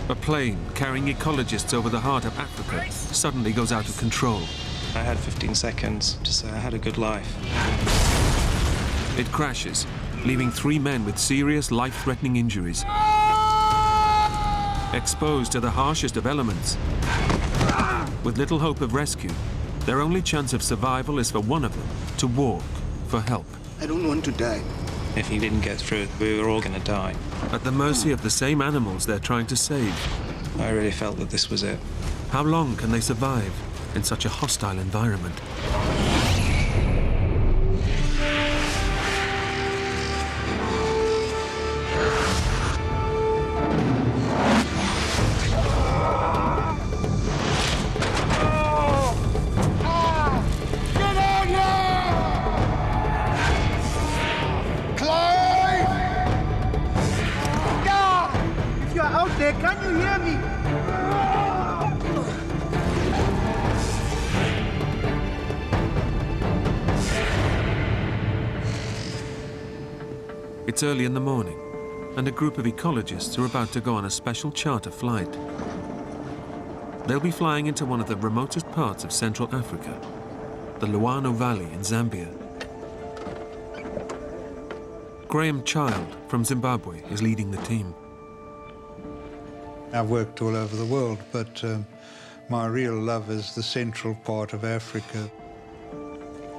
A plane carrying ecologists over the heart of Africa suddenly goes out of control. I had 15 seconds to say I had a good life. It crashes, leaving 3 men with serious life-threatening injuries. Exposed to the harshest of elements, with little hope of rescue, their only chance of survival is for one of them to walk for help. I don't want to die. If he didn't get through, we were all going to die. At the mercy of the same animals they're trying to save. I really felt that this was it. How long can they survive in such a hostile environment? Can you hear me? It's early in the morning, and a group of ecologists are about to go on a special charter flight. They'll be flying into one of the remotest parts of Central Africa, the Luano Valley in Zambia. Graham Child from Zimbabwe is leading the team. I've worked all over the world, but my real love is the central part of Africa.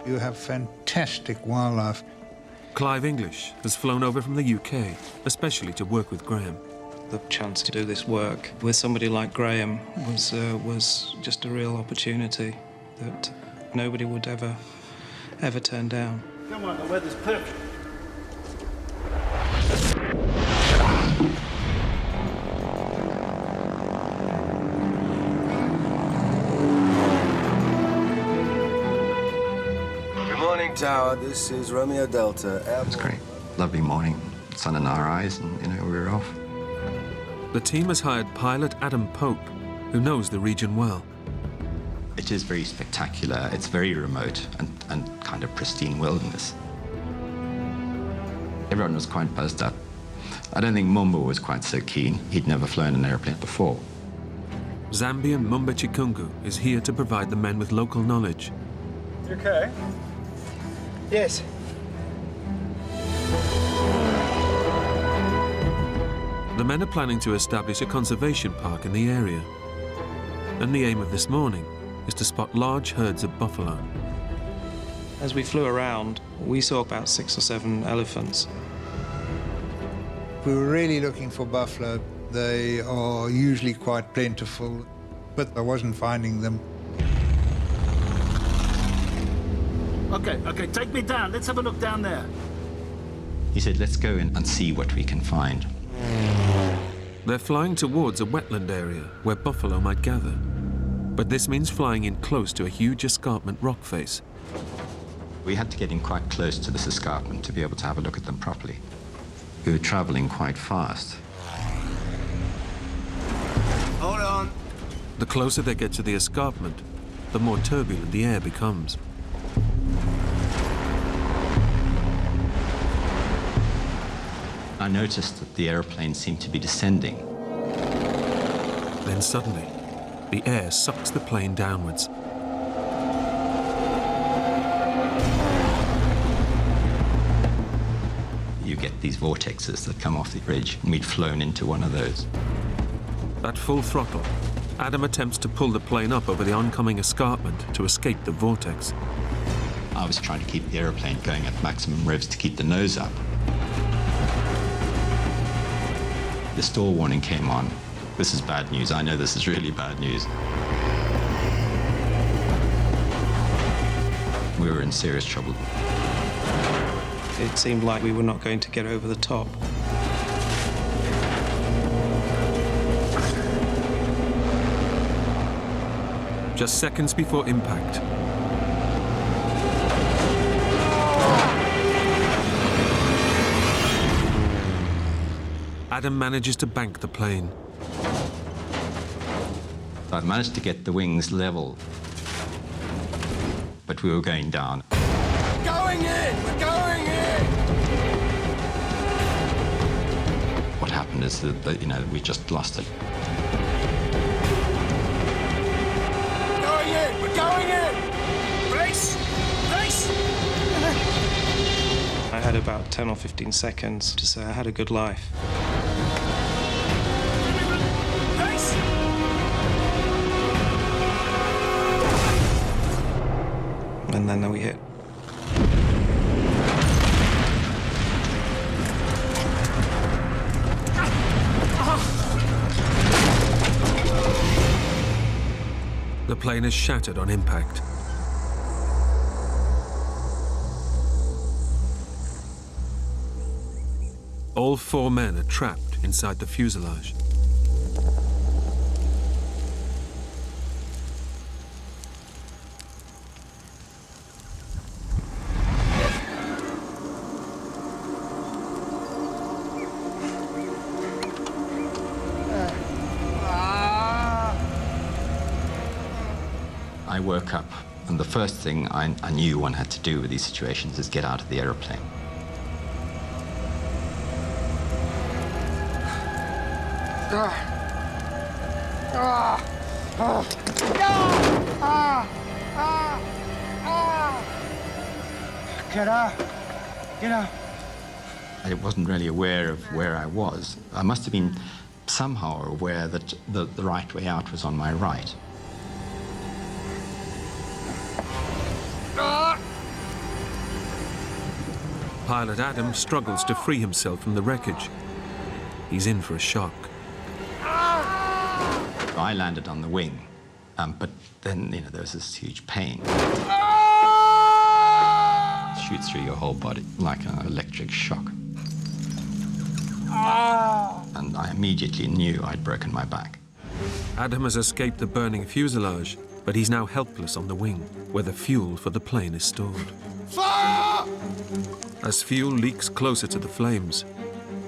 You have fantastic wildlife. Clive English has flown over from the UK, especially to work with Graham. The chance to do this work with somebody like Graham was just a real opportunity that nobody would ever turn down. Come on, the weather's perfect. Tower, this is Romeo Delta. It's great. Lovely morning, sun in our eyes, and we're off. The team has hired pilot Adam Pope, who knows the region well. It is very spectacular. It's very remote and kind of pristine wilderness. Everyone was quite buzzed up. I don't think Mumba was quite so keen. He'd never flown an airplane before. Zambian Mumba Chikungu is here to provide the men with local knowledge. You okay? Yes. The men are planning to establish a conservation park in the area. And the aim of this morning is to spot large herds of buffalo. As we flew around, we saw about 6 or 7 elephants. We were really looking for buffalo. They are usually quite plentiful, but I wasn't finding them. Okay, take me down. Let's have a look down there. He said, let's go in and see what we can find. They're flying towards a wetland area where buffalo might gather. But this means flying in close to a huge escarpment rock face. We had to get in quite close to this escarpment to be able to have a look at them properly. We were traveling quite fast. Hold on. The closer they get to the escarpment, the more turbulent the air becomes. I noticed that the airplane seemed to be descending. Then suddenly, the air sucks the plane downwards. You get these vortexes that come off the ridge, and we'd flown into one of those. At full throttle, Adam attempts to pull the plane up over the oncoming escarpment to escape the vortex. I was trying to keep the airplane going at maximum revs to keep the nose up. The stall warning came on. This is bad news. I know this is really bad news. We were in serious trouble. It seemed like we were not going to get over the top. Just seconds before impact, Adam manages to bank the plane. I managed to get the wings level, but we were going down. Going in! We're going in! What happened is that we just lost it. We're going in! Brace! Brace! I had about 10 or 15 seconds to say I had a good life. Brace! And then we hit. The plane is shattered on impact. All 4 men are trapped inside the fuselage. I woke up, and the first thing I knew one had to do with these situations is get out of the aeroplane. Get out! Get out! I wasn't really aware of where I was. I must have been somehow aware that the right way out was on my right. Pilot Adam struggles to free himself from the wreckage. He's in for a shock. I landed on the wing, but then, there was this huge pain. Shoots through your whole body like an electric shock. And I immediately knew I'd broken my back. Adam has escaped the burning fuselage, but he's now helpless on the wing, where the fuel for the plane is stored. Fire! As fuel leaks closer to the flames,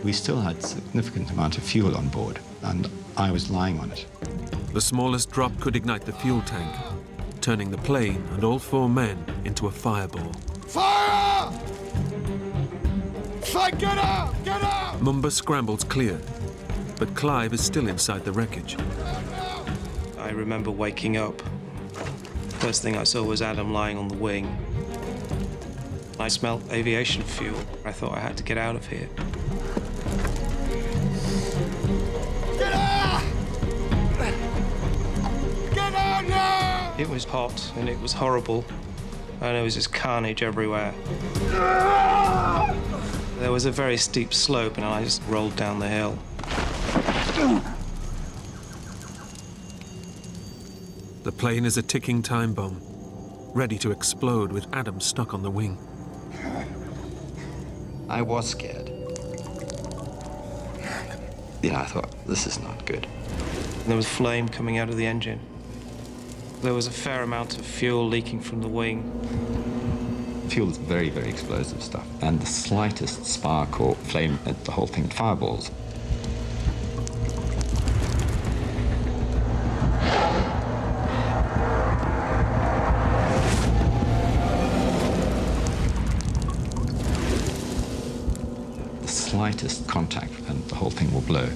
We still had a significant amount of fuel on board, and I was lying on it. the smallest drop could ignite the fuel tank, turning the plane and all 4 men into a fireball. Fire! Get out! Get out! Mumba scrambles clear, but Clive is still inside the wreckage. I remember waking up. First thing I saw was Adam lying on the wing. I smelled aviation fuel. I thought I had to get out of here. Get out! Get out now! It was hot and it was horrible, and there was just carnage everywhere. There was a very steep slope, and I just rolled down the hill. The plane is a ticking time bomb, ready to explode with Adam stuck on the wing. I was scared. I thought, this is not good. There was flame coming out of the engine. There was a fair amount of fuel leaking from the wing. Fuel is very, very explosive stuff, and the slightest spark or flame, the whole thing fireballs. The slightest contact and the whole thing will blow.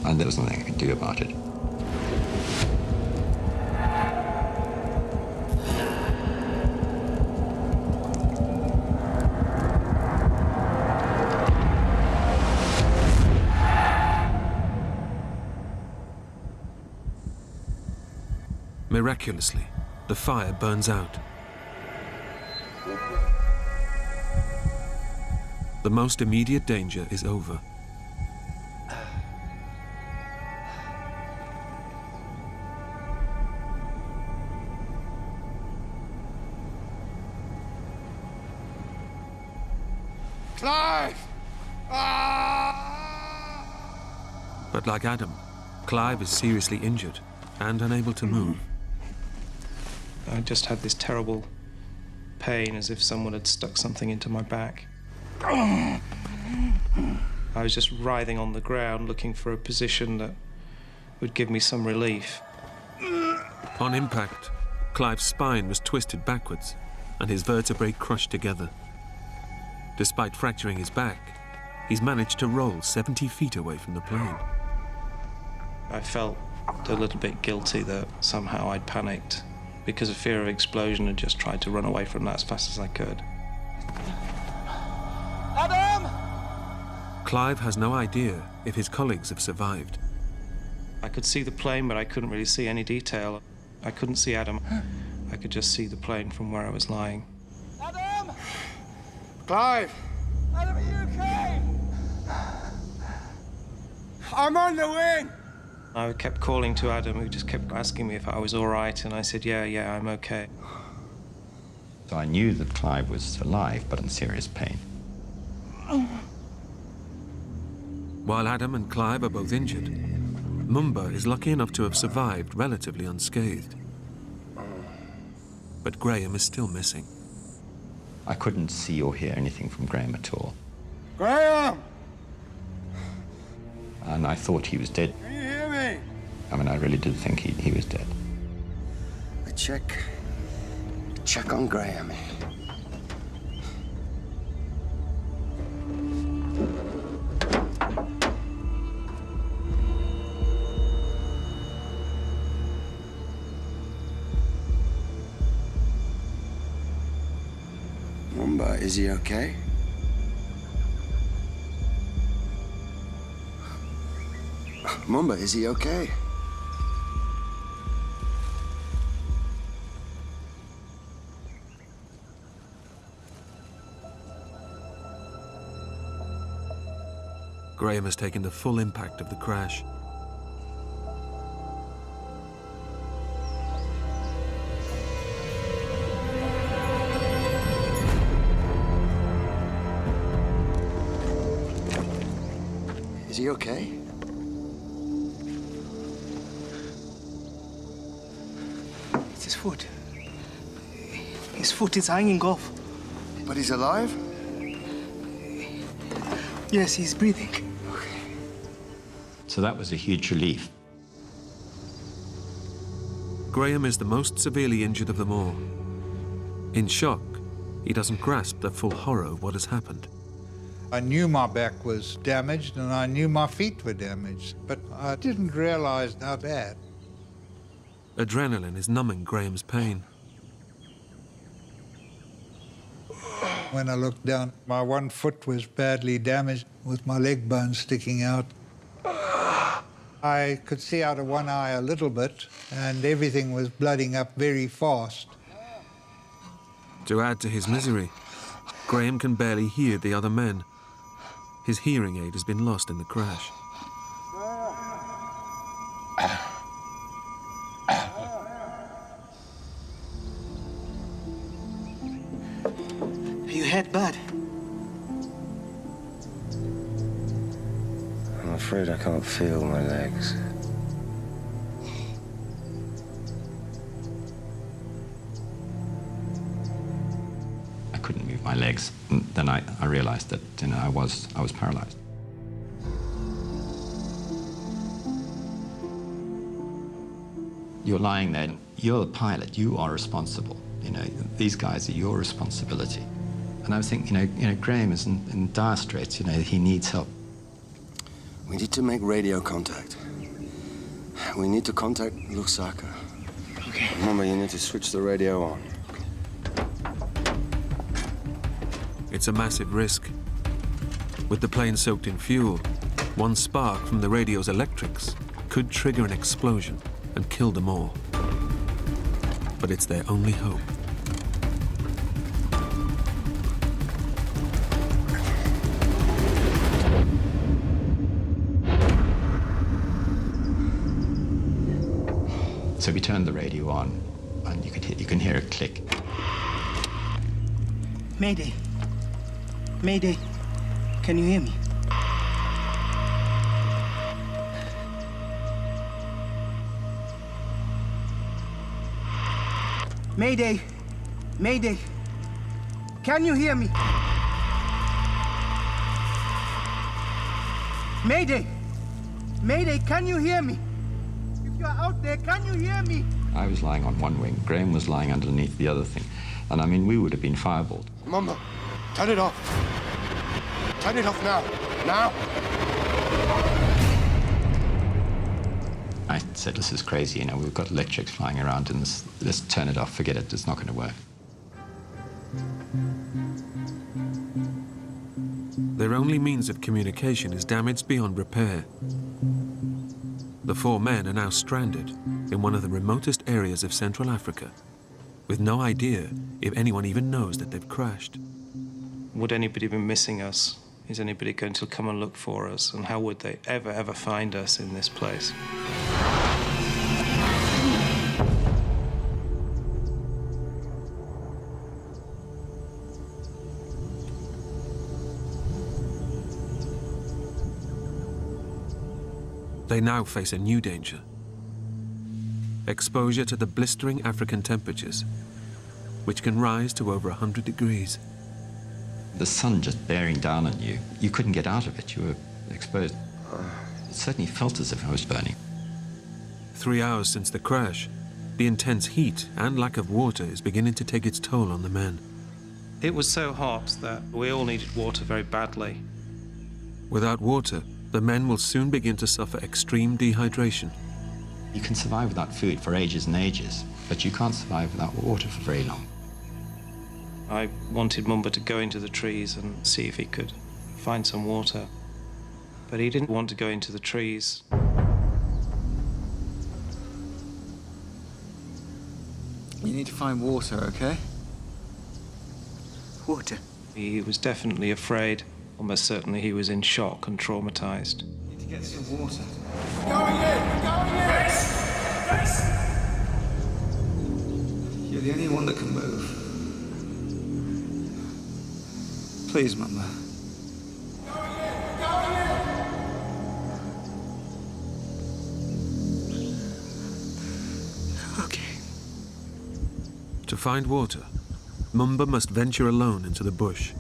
And there was nothing I could do about it. Miraculously, the fire burns out. The most immediate danger is over. Clive! But like Adam, Clive is seriously injured and unable to move. I just had this terrible pain, as if someone had stuck something into my back. I was just writhing on the ground, looking for a position that would give me some relief. On impact, Clive's spine was twisted backwards and his vertebrae crushed together. Despite fracturing his back, he's managed to roll 70 feet away from the plane. I felt A little bit guilty that somehow I'd panicked because of fear of explosion and just tried to run away from that as fast as I could. Adam! Clive has no idea if his colleagues have survived. I could see the plane, but I couldn't really see any detail. I couldn't see Adam. I could just see the plane from where I was lying. Adam! Clive! Adam, are you okay? I'm on the wing! I kept calling to Adam, who just kept asking me if I was all right, and I said, yeah, I'm okay. So I knew that Clive was alive, but in serious pain. While Adam and Clive are both injured, Mumba is lucky enough to have survived relatively unscathed. But Graham is still missing. I couldn't see or hear anything from Graham at all. Graham! And I thought he was dead. Can you hear me? I mean, I really did think he was dead. A check on Graham. Mumba, is he okay? Mumba, is he okay? Graham has taken the full impact of the crash. Is he okay? It's his foot. His foot is hanging off. But he's alive? Yes, he's breathing. So that was a huge relief. Graham is the most severely injured of them all. In shock, he doesn't grasp the full horror of what has happened. I knew my back was damaged and I knew my feet were damaged, but I didn't realize how bad. Adrenaline is numbing Graham's pain. When I looked down, my one foot was badly damaged with my leg bone sticking out. I could see out of one eye a little bit and everything was blooding up very fast. To add to his misery, Graham can barely hear the other men. His hearing aid has been lost in the crash. Are you hurt bad? I'm afraid I can't feel my legs. I couldn't move my legs. And then I realized that, I was paralyzed. You're lying there. You're the pilot. You are responsible. These guys are your responsibility. And I was thinking, Graham is in dire straits. He needs help. We need to make radio contact. We need to contact Lusaka. Okay. Mumba, you need to switch the radio on. It's a massive risk. With the plane soaked in fuel, one spark from the radio's electrics could trigger an explosion and kill them all. But it's their only hope. So we turned the radio on, and you can hear a click. Mayday. Mayday. Can you hear me? Mayday. Mayday. Can you hear me? Mayday. Mayday, can you hear me? If you're out there, can you hear me? I was lying on one wing. Graham was lying underneath the other thing. And I mean, we would have been fireballed. Mumba, turn it off. Turn it off now. Now. I I said, this is crazy, you know, we've got electrics flying around and let's turn it off, forget it, it's not going to work. Their only means of communication is damaged beyond repair. The 4 men are now stranded in one of the remotest areas of Central Africa, with no idea if anyone even knows that they've crashed. Would anybody be missing us? Is anybody going to come and look for us? And how would they ever find us in this place? They now face a new danger. Exposure to the blistering African temperatures, which can rise to over 100 degrees. The sun just bearing down on you, you couldn't get out of it, you were exposed. It certainly felt as if I was burning. 3 hours since the crash, the intense heat and lack of water is beginning to take its toll on the men. It was so hot that we all needed water very badly. Without water, the men will soon begin to suffer extreme dehydration. You can survive without food for ages and ages, but you can't survive without water for very long. I wanted Mumba to go into the trees and see if he could find some water. But he didn't want to go into the trees. You need to find water, okay? Water. He was definitely afraid. Almost certainly he was in shock and traumatized. You need to get some water. Going in! Going in! Yes! You're the only one that can move. Please, Mumba. Okay. To find water, Mumba must venture alone into the bush.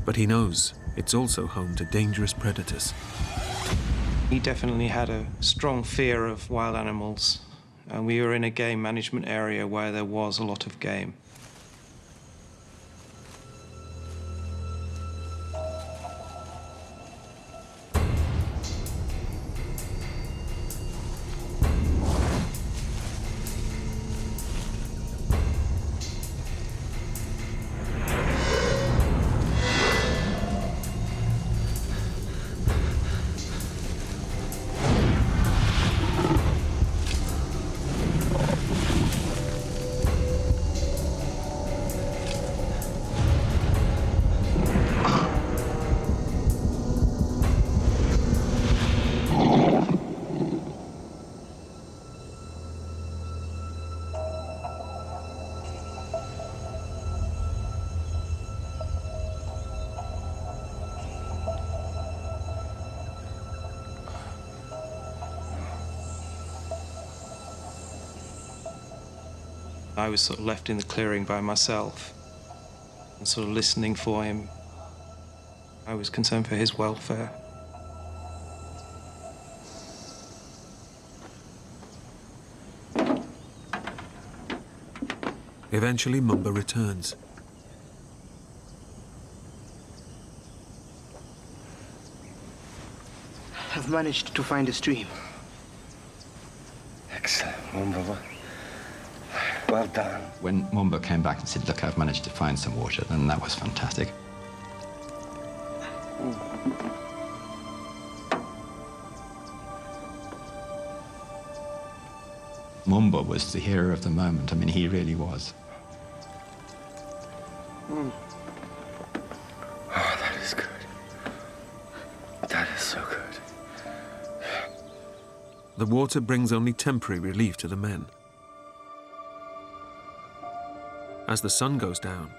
But he knows it's also home to dangerous predators. He definitely had a strong fear of wild animals, and we were in a game management area where there was a lot of game. I was sort of left in the clearing by myself and sort of listening for him. I was concerned for his welfare. Eventually, Mumba returns. I've managed to find a stream. Excellent, Mumba. Well done. When Mumba came back and said, look, I've managed to find some water, then that was fantastic. Mumba was the hero of the moment. I mean, he really was. Oh, that is good. That is so good. The water brings only temporary relief to the men. As the sun goes down,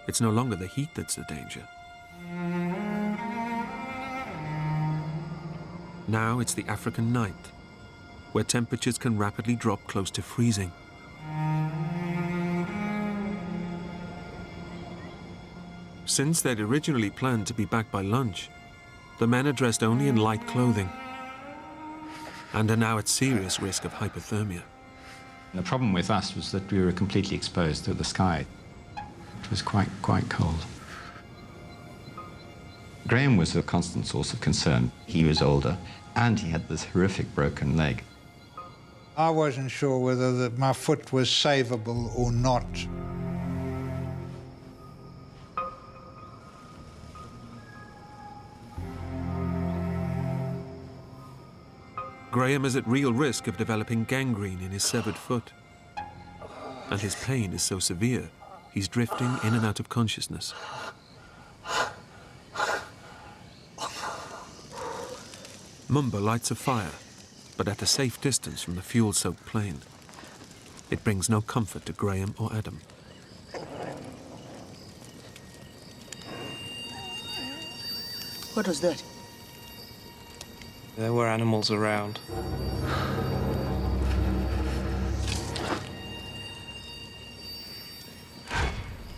it's no longer the heat that's the danger. Now it's the African night, where temperatures can rapidly drop close to freezing. Since they'd originally planned to be back by lunch, the men are dressed only in light clothing and are now at serious risk of hypothermia. The problem with us was that we were completely exposed to the sky. It was quite cold. Graham was a constant source of concern. He was older, and he had this horrific broken leg. I wasn't sure whether my foot was savable or not. Graham is at real risk of developing gangrene in his severed foot. And his pain is so severe, he's drifting in and out of consciousness. Mumba lights a fire, but at a safe distance from the fuel-soaked plane. It brings no comfort to Graham or Adam. What was that? There were animals around.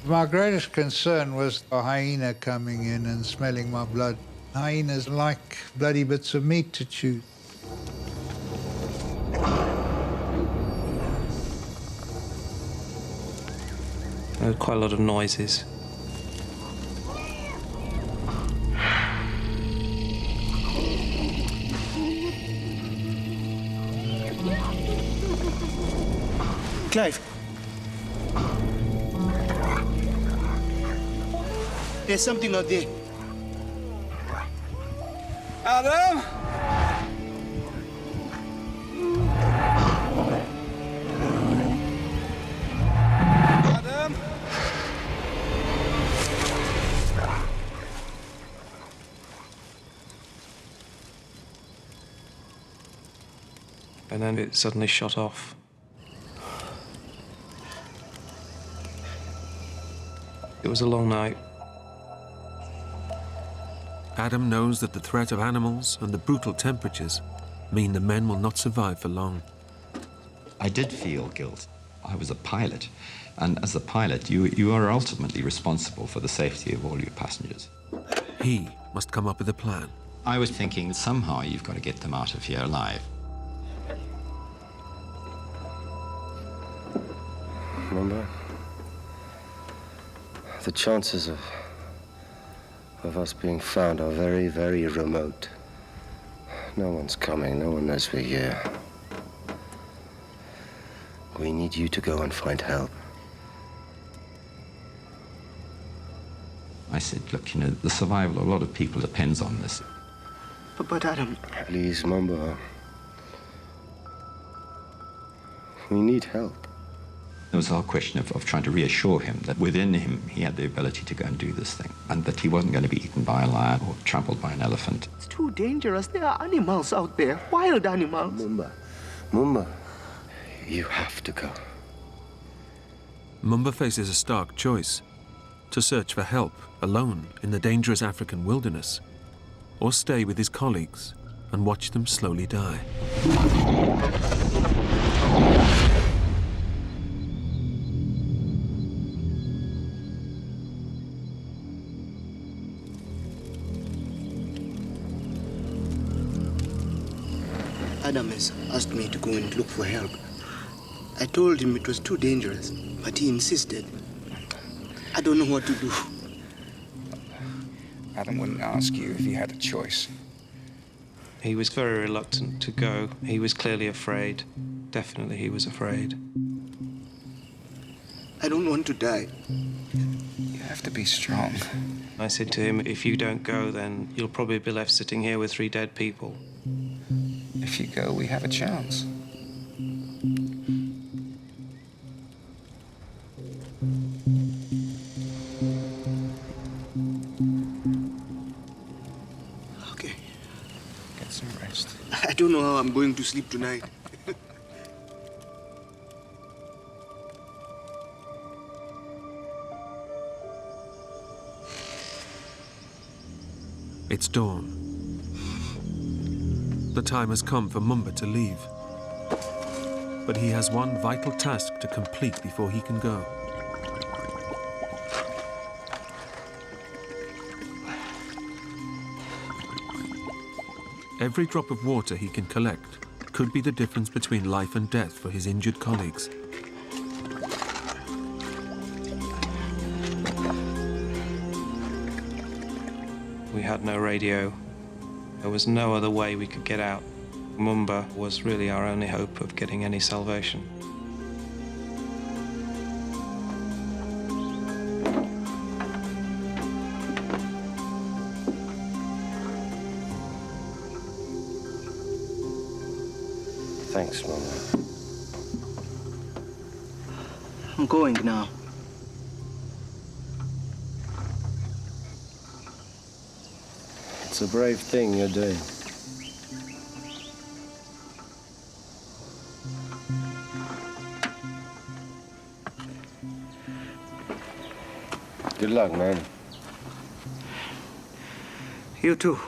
My greatest concern was a hyena coming in and smelling my blood. Hyenas like bloody bits of meat to chew. There were quite a lot of noises. Clive. There's something out there. Adam! Adam! And then it suddenly shot off. It was a long night. Adam knows that the threat of animals and the brutal temperatures mean the men will not survive for long. I did feel guilt. I was a pilot, and as a pilot, you are ultimately responsible for the safety of all your passengers. He must come up with a plan. I was thinking somehow you've got to get them out of here alive. Mumba, the chances of us being found are very, very remote. No one's coming, no one knows we're here. We need you to go and find help. I said, look, you know, the survival of a lot of people depends on this. But Adam... Please, Mumba. We need help. It was our question of trying to reassure him that within him he had the ability to go and do this thing, and that he wasn't going to be eaten by a lion or trampled by an elephant. It's too dangerous. There are animals out there, wild animals. Mumba, you have to go. Mumba faces a stark choice: to search for help alone in the dangerous African wilderness, or stay with his colleagues and watch them slowly die. Adam has asked me to go and look for help. I told him it was too dangerous, but he insisted. I don't know what to do. Adam wouldn't ask you if he had a choice. He was very reluctant to go. He was clearly afraid. Definitely he was afraid. I don't want to die. You have to be strong. I said to him, if you don't go, then you'll probably be left sitting here with 3 dead people. If you go, we have a chance. Okay. Get some rest. I don't know how I'm going to sleep tonight. It's dawn. The time has come for Mumba to leave. But he has one vital task to complete before he can go. Every drop of water he can collect could be the difference between life and death for his injured colleagues. We had no radio. There was no other way we could get out. Mumba was really our only hope of getting any salvation. Thanks, Mumba. I'm going now. It's a brave thing you're doing. Good luck, man. You too.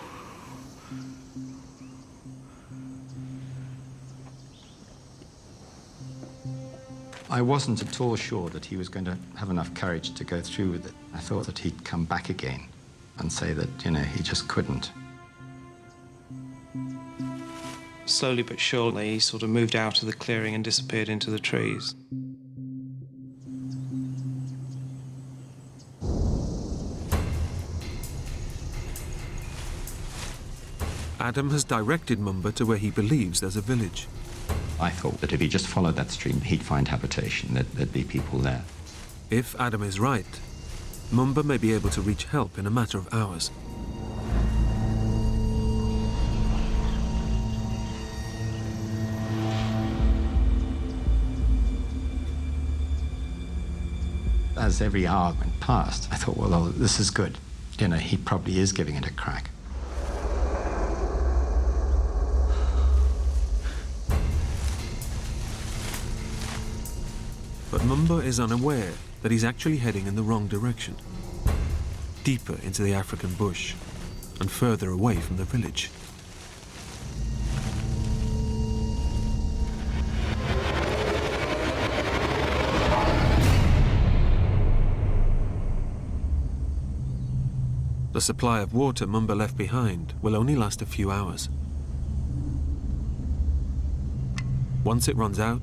I wasn't at all sure that he was going to have enough courage to go through with it. I thought that he'd come back again and say that, you know, he just couldn't. Slowly but surely, he sort of moved out of the clearing and disappeared into the trees. Adam has directed Mumba to where he believes there's a village. I thought that if he just followed that stream, he'd find habitation, that there'd be people there. If Adam is right, Mumba may be able to reach help in a matter of hours. As every hour went past, I thought, well, this is good. You know, he probably is giving it a crack. But Mumba is unaware that he's actually heading in the wrong direction, deeper into the African bush and further away from the village. The supply of water Mumba left behind will only last a few hours. Once it runs out,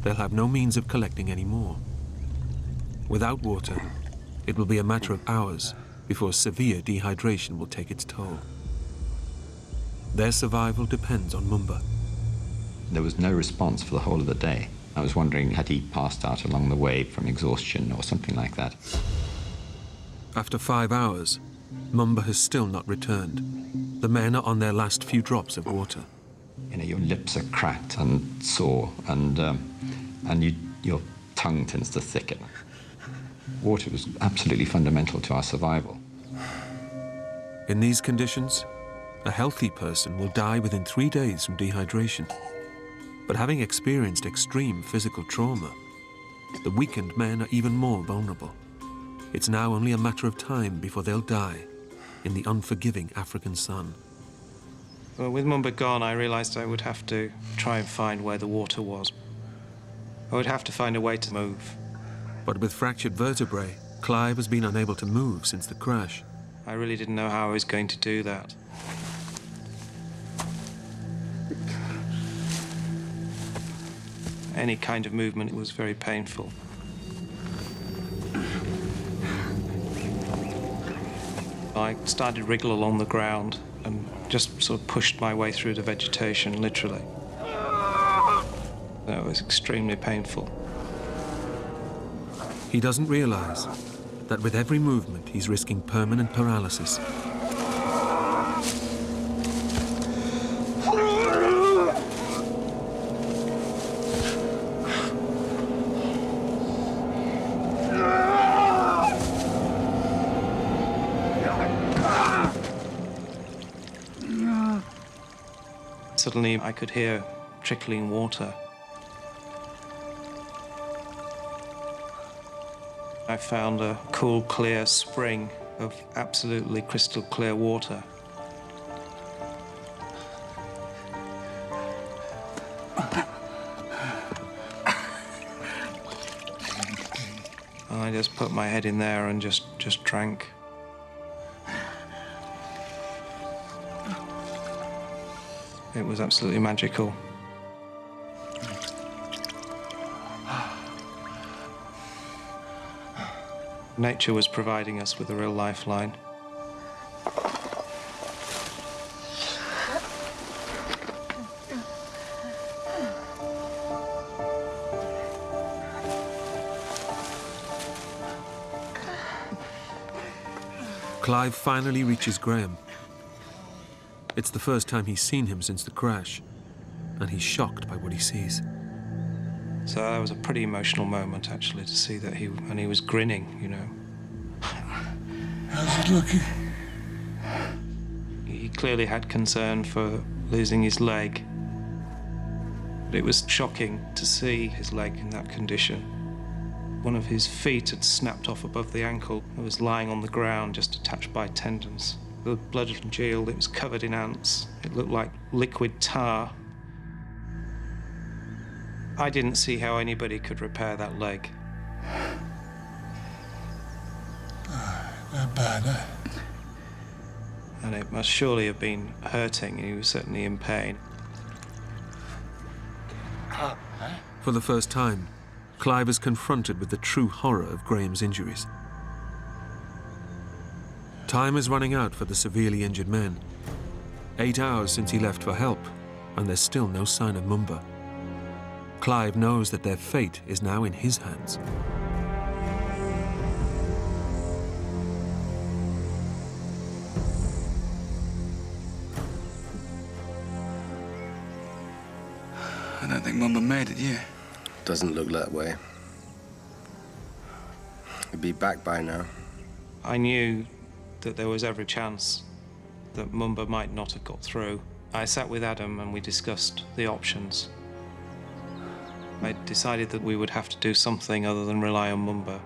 they'll have no means of collecting any more. Without water, it will be a matter of hours before severe dehydration will take its toll. Their survival depends on Mumba. There was no response for the whole of the day. I was wondering, had he passed out along the way from exhaustion or something like that? After 5 hours, Mumba has still not returned. The men are on their last few drops of water. You know, your lips are cracked and sore, and your tongue tends to thicken. Water was absolutely fundamental to our survival. In these conditions, a healthy person will die within 3 days from dehydration. But having experienced extreme physical trauma, the weakened men are even more vulnerable. It's now only a matter of time before they'll die in the unforgiving African sun. Well, with Mumba gone, I realized I would have to try and find where the water was. I would have to find a way to move. But with fractured vertebrae, Clive has been unable to move since the crash. I really didn't know how I was going to do that. Any kind of movement was very painful. I started to wriggle along the ground and just sort of pushed my way through the vegetation, literally. That was extremely painful. He doesn't realize that with every movement, he's risking permanent paralysis. Suddenly, I could hear trickling water. I found a cool, clear spring of absolutely crystal clear water. And I just put my head in there and just drank. It was absolutely magical. Nature was providing us with a real lifeline. Clive finally reaches Graham. It's the first time he's seen him since the crash, and he's shocked by what he sees. So that was a pretty emotional moment, actually, to see that he was grinning, you know. How's it looking? He clearly had concern for losing his leg. But it was shocking to see his leg in that condition. One of his feet had snapped off above the ankle. It was lying on the ground, just attached by tendons. The blood had congealed. It was covered in ants. It looked like liquid tar. I didn't see how anybody could repair that leg. Not bad, huh? And it must surely have been hurting. He was certainly in pain. For the first time, Clive is confronted with the true horror of Graham's injuries. Time is running out for the severely injured men. 8 hours since he left for help, and there's still no sign of Mumba. Clive knows that their fate is now in his hands. I don't think Mumba made it, yeah. Doesn't look that way. He'll be back by now. I knew that there was every chance that Mumba might not have got through. I sat with Adam and we discussed the options. I decided that we would have to do something other than rely on Mumba.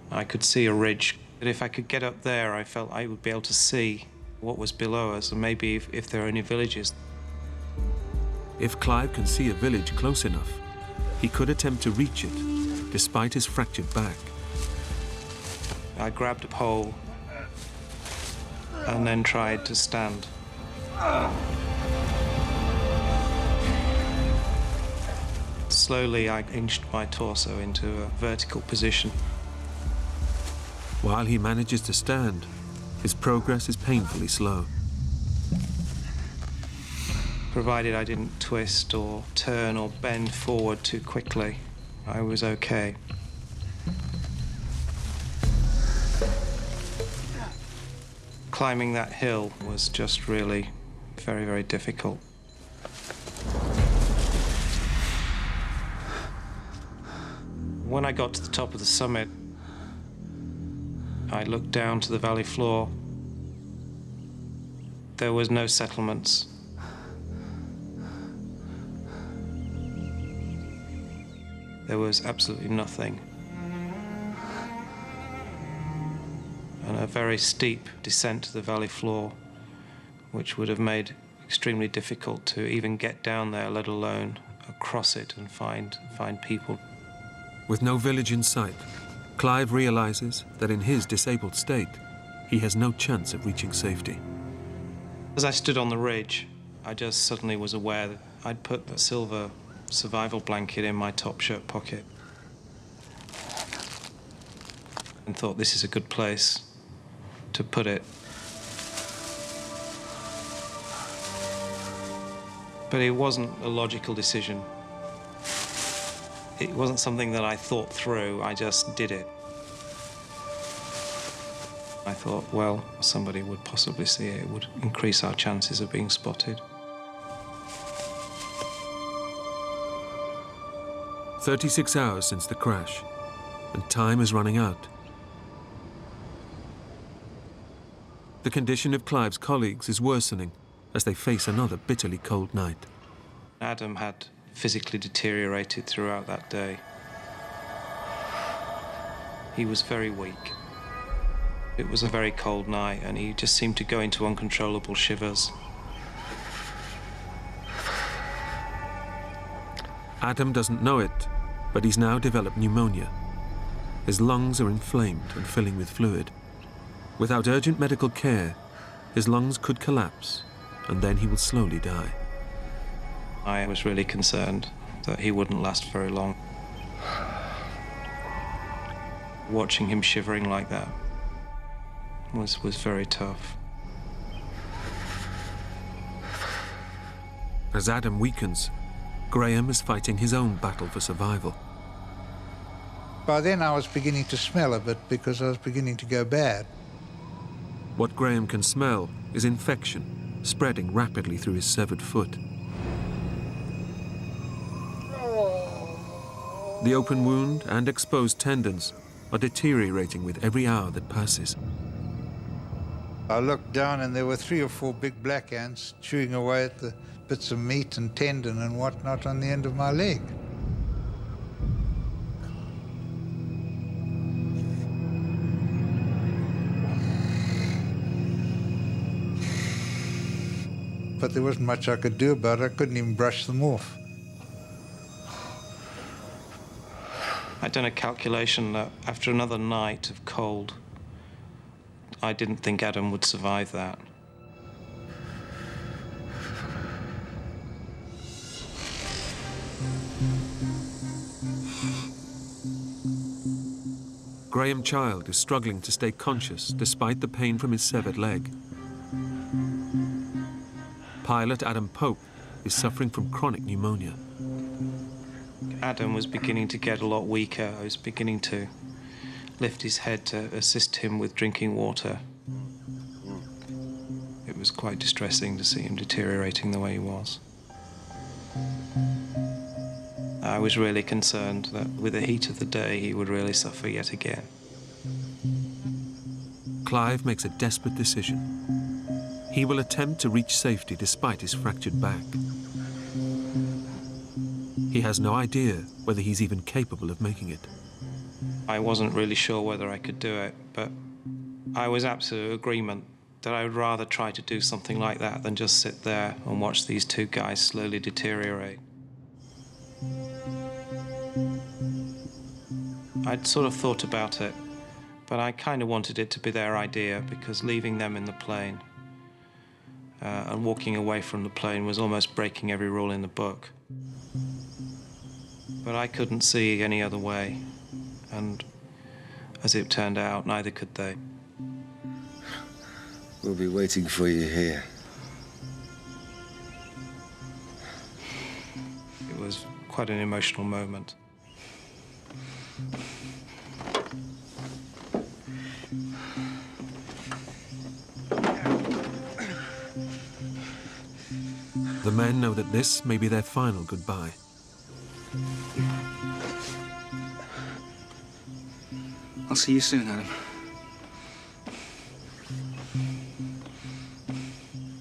I could see a ridge, but if I could get up there, I felt I would be able to see what was below us, and maybe if there are any villages. If Clive can see a village close enough, he could attempt to reach it, despite his fractured back. I grabbed a pole and then tried to stand. Slowly, I inched my torso into a vertical position. While he manages to stand, his progress is painfully slow. Provided I didn't twist or turn or bend forward too quickly, I was okay. Climbing that hill was just really very, very difficult. When I got to the top of the summit, I looked down to the valley floor. There was no settlements. There was absolutely nothing. And a very steep descent to the valley floor, which would have made it extremely difficult to even get down there, let alone across it and find people. With no village in sight, Clive realizes that in his disabled state, he has no chance of reaching safety. As I stood on the ridge, I just suddenly was aware that I'd put a silver survival blanket in my top shirt pocket and thought this is a good place to put it. But it wasn't a logical decision. It wasn't something that I thought through, I just did it. I thought, well, somebody would possibly see it. It would increase our chances of being spotted. 36 hours since the crash, and time is running out. The condition of Clive's colleagues is worsening as they face another bitterly cold night. Adam had physically deteriorated throughout that day. He was very weak. It was a very cold night, and he just seemed to go into uncontrollable shivers. Adam doesn't know it, but he's now developed pneumonia. His lungs are inflamed and filling with fluid. Without urgent medical care, his lungs could collapse, and then he will slowly die. I was really concerned that he wouldn't last very long. Watching him shivering like that was very tough. As Adam weakens, Graham is fighting his own battle for survival. By then I was beginning to smell a bit because I was beginning to go bad. What Graham can smell is infection, spreading rapidly through his severed foot. The open wound and exposed tendons are deteriorating with every hour that passes. I looked down and there were 3 or 4 big black ants chewing away at the bits of meat and tendon and whatnot on the end of my leg. But there wasn't much I could do about it. I couldn't even brush them off. I'd done a calculation that after another night of cold, I didn't think Adam would survive that. Graham Child is struggling to stay conscious despite the pain from his severed leg. Pilot Adam Pope is suffering from chronic pneumonia. Adam was beginning to get a lot weaker. I was beginning to lift his head to assist him with drinking water. It was quite distressing to see him deteriorating the way he was. I was really concerned that with the heat of the day, he would really suffer yet again. Clive makes a desperate decision. He will attempt to reach safety despite his fractured back. He has no idea whether he's even capable of making it. I wasn't really sure whether I could do it, but I was absolute agreement that I would rather try to do something like that than just sit there and watch these 2 guys slowly deteriorate. I'd sort of thought about it, but I kind of wanted it to be their idea because leaving them in the plane and walking away from the plane was almost breaking every rule in the book. But I couldn't see any other way, and as it turned out, neither could they. We'll be waiting for you here. It was quite an emotional moment. The men know that this may be their final goodbye. I'll see you soon, Adam.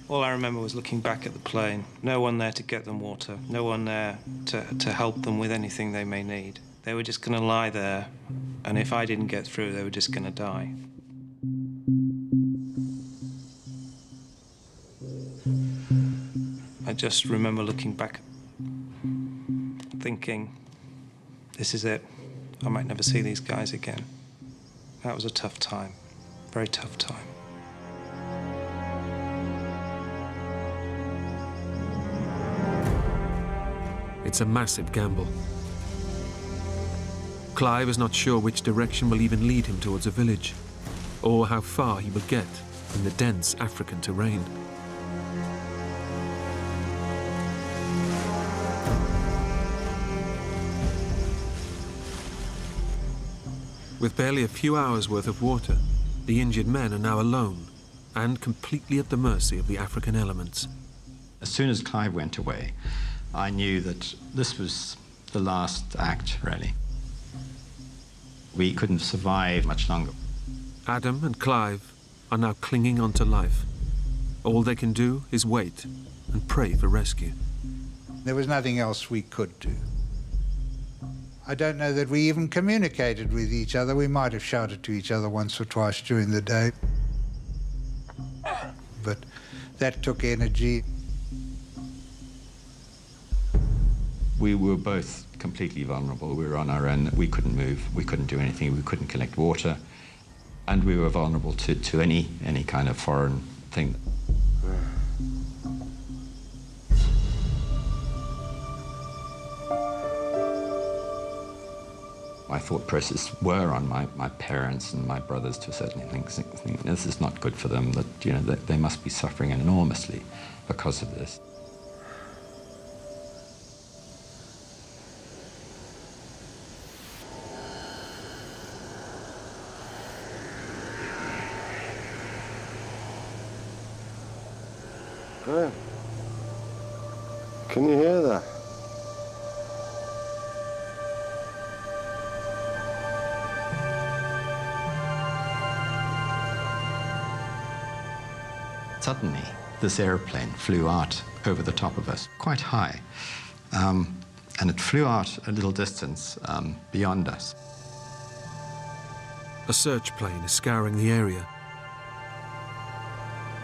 All I remember was looking back at the plane. No one there to get them water. No one there to help them with anything they may need. They were just going to lie there, and if I didn't get through, they were just going to die. I just remember looking back, thinking, this is it. I might never see these guys again. That was a tough time, very tough time. It's a massive gamble. Clive is not sure which direction will even lead him towards a village, or how far he will get in the dense African terrain. With barely a few hours' worth of water, the injured men are now alone and completely at the mercy of the African elements. As soon as Clive went away, I knew that this was the last act, really. We couldn't survive much longer. Adam and Clive are now clinging on to life. All they can do is wait and pray for rescue. There was nothing else we could do. I don't know that we even communicated with each other. We might have shouted to each other once or twice during the day. But that took energy. We were both completely vulnerable. We were on our own. We couldn't move. We couldn't do anything. We couldn't collect water. And we were vulnerable to any kind of foreign thing. My thought process were on my parents and my brothers to a certain extent, thinking this is not good for them, that, you know, that they must be suffering enormously because of this. Huh? Can you hear that? Suddenly, this airplane flew out over the top of us, quite high. And it flew out a little distance beyond us. A search plane is scouring the area.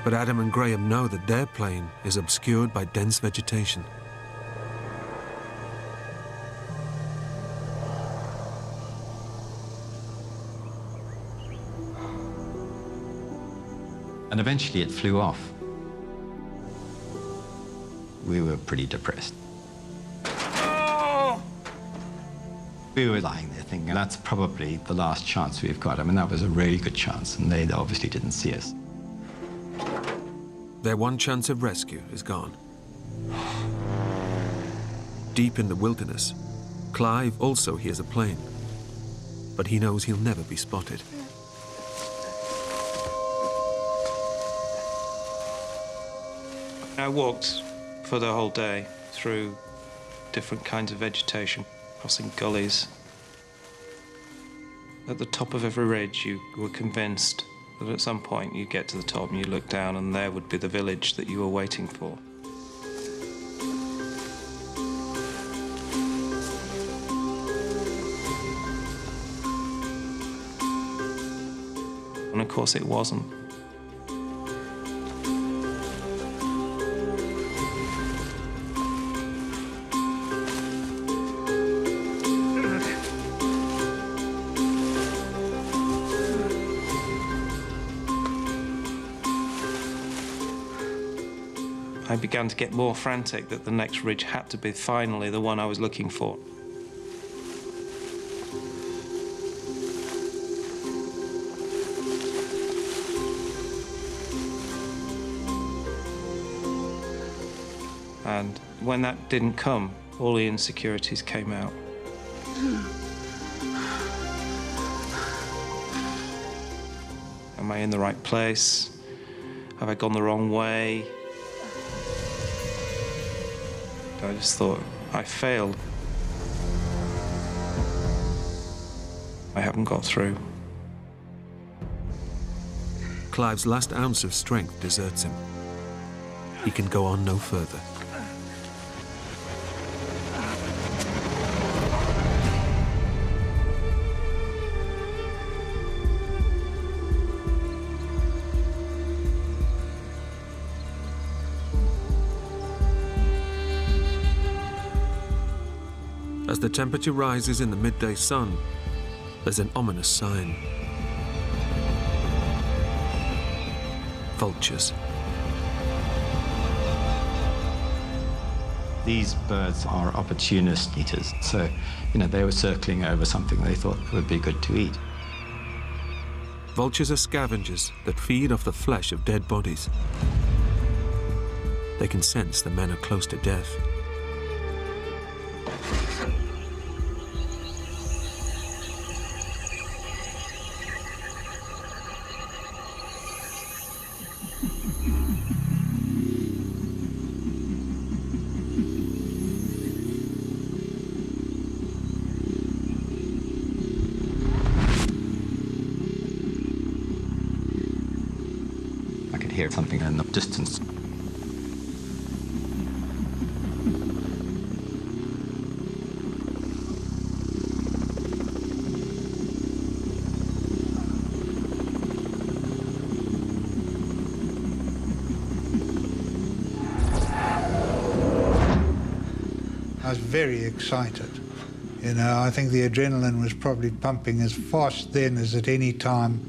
But Adam and Graham know that their plane is obscured by dense vegetation. And eventually it flew off. We were pretty depressed. We were lying there thinking, that's probably the last chance we've got. I mean, that was a really good chance, and they obviously didn't see us. Their one chance of rescue is gone. Deep in the wilderness, Clive also hears a plane, but he knows he'll never be spotted. I walked for the whole day through different kinds of vegetation, crossing gullies. At the top of every ridge, you were convinced that at some point you'd get to the top and you look down and there would be the village that you were waiting for. And of course it wasn't. I began to get more frantic that the next ridge had to be finally the one I was looking for. And when that didn't come, all the insecurities came out. Am I in the right place? Have I gone the wrong way? I just thought, I failed. I haven't got through. Clive's last ounce of strength deserts him. He can go on no further. As the temperature rises in the midday sun, there's an ominous sign. Vultures. These birds are opportunist eaters, so, they were circling over something they thought would be good to eat. Vultures are scavengers that feed off the flesh of dead bodies. They can sense the men are close to death. Hear something in the distance. I was very excited. I think the adrenaline was probably pumping as fast then as at any time.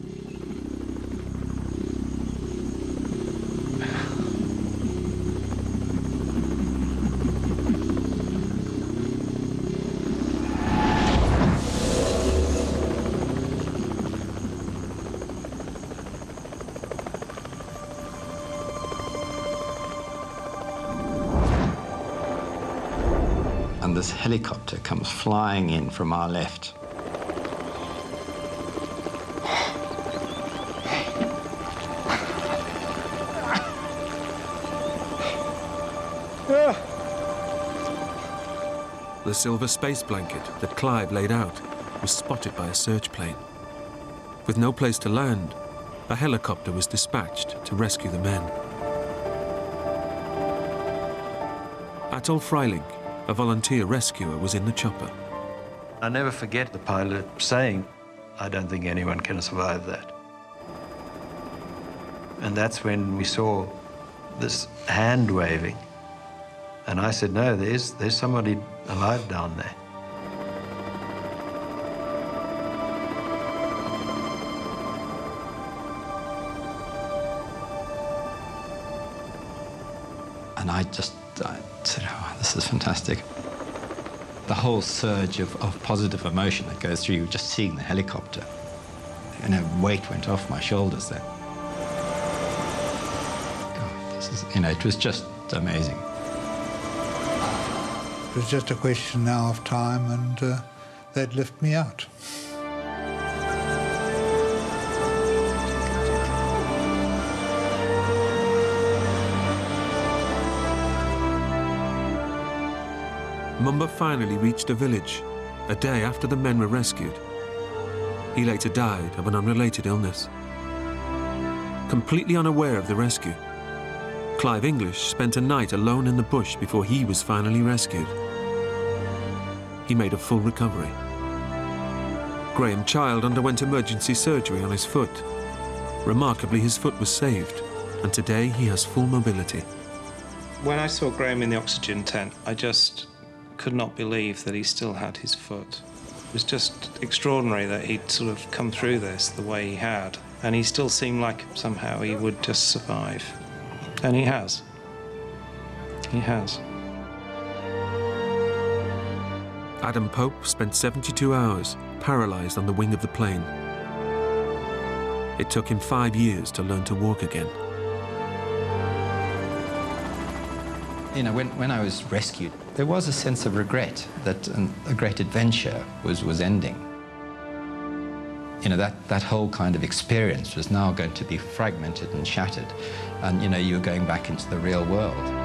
And this helicopter comes flying in from our left. The silver space blanket that Clive laid out was spotted by a search plane. With no place to land, a helicopter was dispatched to rescue the men. Atoll Freiling, a volunteer rescuer, was in the chopper. I never forget the pilot saying, "I don't think anyone can survive that." And that's when we saw this hand waving. And I said, no, there's somebody alive down there. And I said, oh, this is fantastic. The whole surge of positive emotion that goes through you just seeing the helicopter. And a weight went off my shoulders there. God, this is, it was just amazing. It was just a question now of time, and they'd lift me out. Mumba finally reached a village, a day after the men were rescued. He later died of an unrelated illness. Completely unaware of the rescue, Clive English spent a night alone in the bush before he was finally rescued. He made a full recovery. Graham Child underwent emergency surgery on his foot. Remarkably, his foot was saved, and today he has full mobility. When I saw Graham in the oxygen tent, I just could not believe that he still had his foot. It was just extraordinary that he'd sort of come through this the way he had, and he still seemed like somehow he would just survive. And he has. He has. Adam Pope spent 72 hours paralyzed on the wing of the plane. It took him 5 years to learn to walk again. When I was rescued, there was a sense of regret that a great adventure was ending. That whole kind of experience was now going to be fragmented and shattered, and you were going back into the real world.